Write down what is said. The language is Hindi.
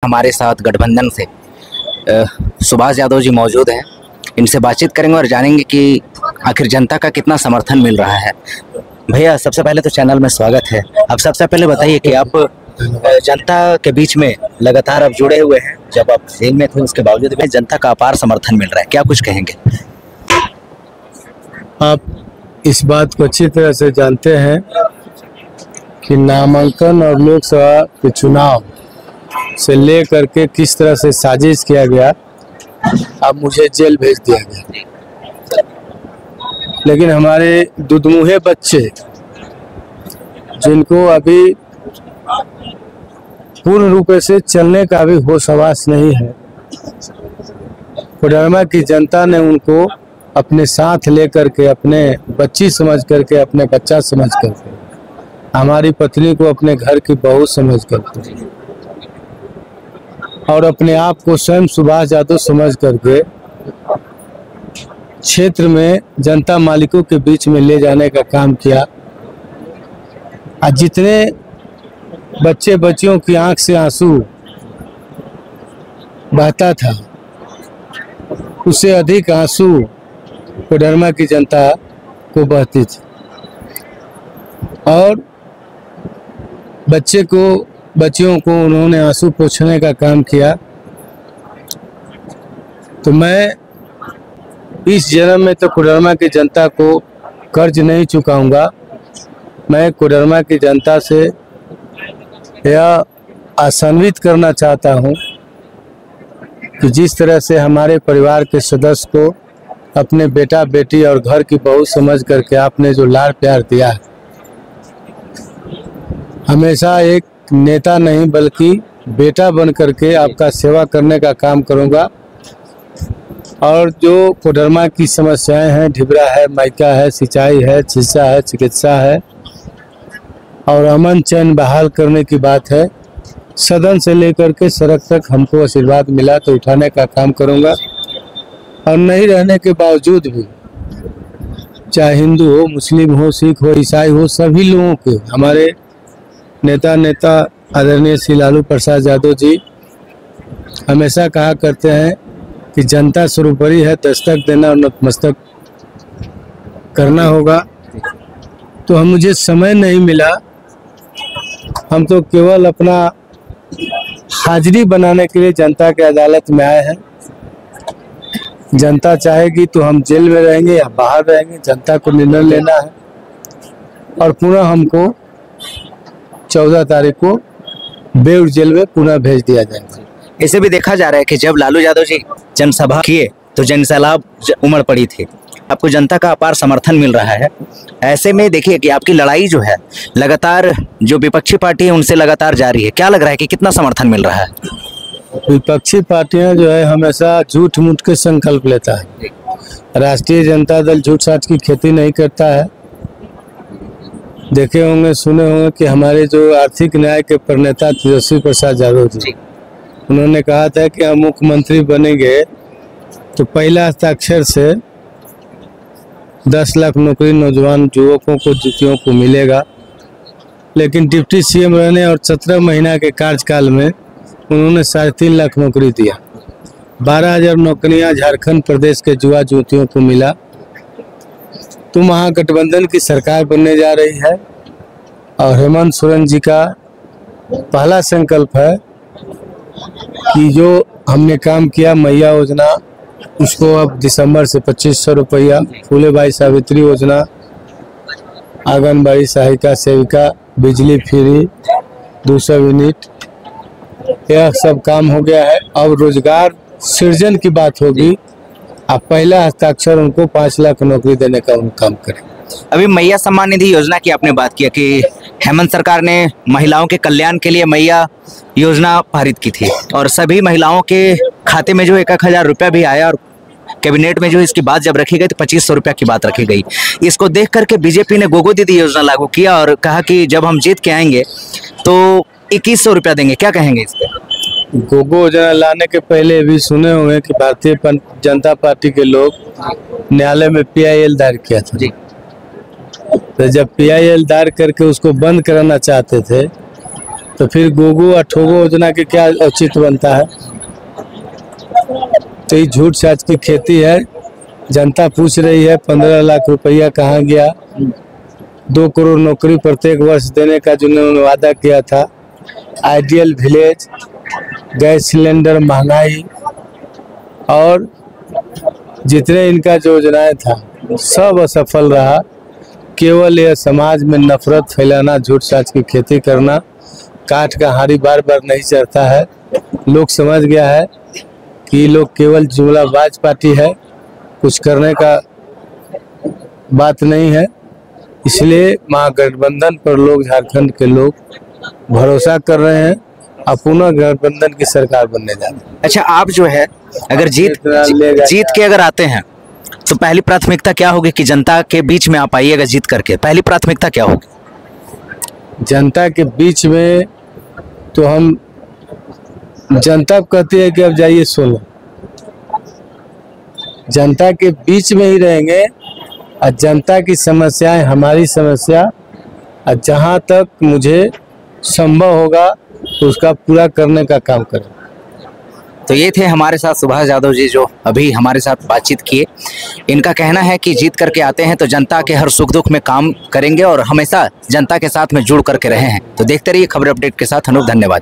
हमारे साथ गठबंधन से सुभाष यादव जी मौजूद हैं। इनसे बातचीत करेंगे और जानेंगे कि आखिर जनता का कितना समर्थन मिल रहा है। भैया, सबसे पहले तो चैनल में स्वागत है। अब सबसे पहले बताइए कि आप जनता के बीच में लगातार आप जुड़े हुए हैं, जब आप जेल में थे उसके बावजूद भी जनता का अपार समर्थन मिल रहा है, क्या कुछ कहेंगे? आप इस बात को अच्छी तरह से जानते हैं कि नामांकन और लोकसभा के चुनाव से लेकर के किस तरह से साजिश किया गया। अब मुझे जेल भेज दिया गया, लेकिन हमारे दुधमुहे बच्चे जिनको अभी पूर्ण रूप से चलने का भी होश हवास नहीं है, कोडरमा की जनता ने उनको अपने साथ लेकर के, अपने बच्ची समझ करके, अपने बच्चा समझ करके, हमारी पत्नी को अपने घर की बहू समझ करके और अपने आप को स्वयं सुभाष यादव समझ करके क्षेत्र में जनता मालिकों के बीच में ले जाने का काम किया। आज जितने बच्चे बच्चियों की आंख से आंसू बहता था, उससे अधिक आंसू कोडरमा की जनता को बहती थी। और बच्चियों को उन्होंने आंसू पोंछने का काम किया। तो मैं इस जन्म में तो कोडरमा की जनता को कर्ज नहीं चुकाऊंगा। मैं कोडरमा की जनता से यह आशान्वित करना चाहता हूं कि जिस तरह से हमारे परिवार के सदस्य को अपने बेटा बेटी और घर की बहू समझ करके आपने जो लाड़ प्यार दिया है, हमेशा एक नेता नहीं बल्कि बेटा बन करके आपका सेवा करने का काम करूंगा। और जो कोडरमा की समस्याएं हैं, ढिबरा है, माइका है, सिंचाई है, शिक्षा है, चिकित्सा है और अमन चैन बहाल करने की बात है, सदन से लेकर के सड़क तक हमको आशीर्वाद मिला तो उठाने का काम करूंगा। और नहीं रहने के बावजूद भी, चाहे हिंदू हो, मुस्लिम हो, सिख हो, ईसाई हो, सभी लोगों के, हमारे नेता आदरणीय श्री लालू प्रसाद यादव जी हमेशा कहा करते हैं कि जनता सर्वोपरि है, दस्तक देना और नतमस्तक करना होगा। तो मुझे समय नहीं मिला, हम तो केवल अपना हाजिरी बनाने के लिए जनता के अदालत में आए हैं। जनता चाहेगी तो हम जेल में रहेंगे या बाहर रहेंगे, जनता को निर्णय लेना है। और पुनः हमको 14 तारीख को बेउर जेल में पुनः भेज दिया जाएगा। इसे भी देखा जा रहा है कि जब लालू यादव जी जनसभा किए तो जनसैलाब उमड़ पड़ी थी। आपको जनता का अपार समर्थन मिल रहा है। ऐसे में देखिए कि आपकी लड़ाई जो है लगातार, जो विपक्षी पार्टी है उनसे लगातार जारी है। क्या लग रहा है कि कितना समर्थन मिल रहा है? विपक्षी पार्टियां जो है हमेशा झूठ मूठ के संकल्प लेता है। राष्ट्रीय जनता दल झूठ साठ की खेती नहीं करता है। देखे होंगे, सुने होंगे कि हमारे जो आर्थिक न्याय के प्रणेता तेजस्वी प्रसाद यादव जी, उन्होंने कहा था कि हम मुख्यमंत्री बनेंगे तो पहला हस्ताक्षर से 10 लाख नौकरी नौजवान युवकों को, युवतियों को मिलेगा। लेकिन डिप्टी सीएम रहने और 17 महीना के कार्यकाल में उन्होंने 3.5 लाख नौकरी दिया। 12,000 नौकरियां झारखंड प्रदेश के युवा युवतियों को मिला। तो महागठबंधन की सरकार बनने जा रही है और हेमंत सोरेन जी का पहला संकल्प है कि जो हमने काम किया मैया योजना, उसको अब दिसंबर से 2500 रुपया, फूले बाई सावित्री योजना, आंगनबाड़ी सहायिका सेविका, बिजली फ्री 200 यूनिट, यह सब काम हो गया है। अब रोजगार सृजन की बात होगी। अब पहला हस्ताक्षर उनको 5 लाख नौकरी देने का उन काम करें। अभी मैया सम्मान निधि योजना की आपने बात किया कि हेमंत सरकार ने महिलाओं के कल्याण के लिए मैया योजना पारित की थी और सभी महिलाओं के खाते में जो 1,000 रुपया भी आया और कैबिनेट में जो इसकी बात जब रखी गई तो 2500 रुपया की बात रखी गई। इसको देख करके बीजेपी ने गोगो दीदी योजना लागू किया और कहा कि जब हम जीत के आएंगे तो 2100 रुपया देंगे। क्या कहेंगे इस पर? गोगो योजना लाने के पहले भी सुने हुए कि भारतीय जनता पार्टी के लोग न्यायालय में PIL दायर किया था। तो जब PIL दायर करके उसको बंद कराना चाहते थे तो फिर गोगो अठोगो योजना के क्या औचित्य बनता है। तो ये झूठ साच की खेती है। जनता पूछ रही है 15 लाख रुपया कहाँ गया। 2 करोड़ नौकरी प्रत्येक वर्ष देने का जिन्होंने वादा किया था। आइडियल विलेज, गैस सिलेंडर, महंगाई और जितने इनका जो योजनाएं था सब असफल रहा। केवल यह समाज में नफरत फैलाना, झूठ साच की खेती करना, काठ का हारी बार बार नहीं चढ़ता है। लोग समझ गया है कि ये लोग केवल जुमलाबाज पार्टी है, कुछ करने का बात नहीं है। इसलिए महागठबंधन पर लोग, झारखंड के लोग भरोसा कर रहे हैं और पुनः गठबंधन की सरकार बनने जा रही है। अच्छा, आप जो है अगर जीत के अगर आते हैं तो पहली प्राथमिकता क्या होगी कि जनता के बीच में आप आइएगा जीत करके, पहली प्राथमिकता क्या होगी? जनता के बीच में तो हम, जनता कहती है कि अब जाइए 16, जनता के बीच में ही रहेंगे और जनता की समस्याएं हमारी समस्या, और जहां तक मुझे संभव होगा उसका पूरा करने का काम करें। तो ये थे हमारे साथ सुभाष यादव जी जो अभी हमारे साथ बातचीत किए। इनका कहना है कि जीत करके आते हैं तो जनता के हर सुख दुख में काम करेंगे और हमेशा जनता के साथ में जुड़ करके रहे हैं। तो देखते रहिए खबर अपडेट के साथ। अनूप, धन्यवाद।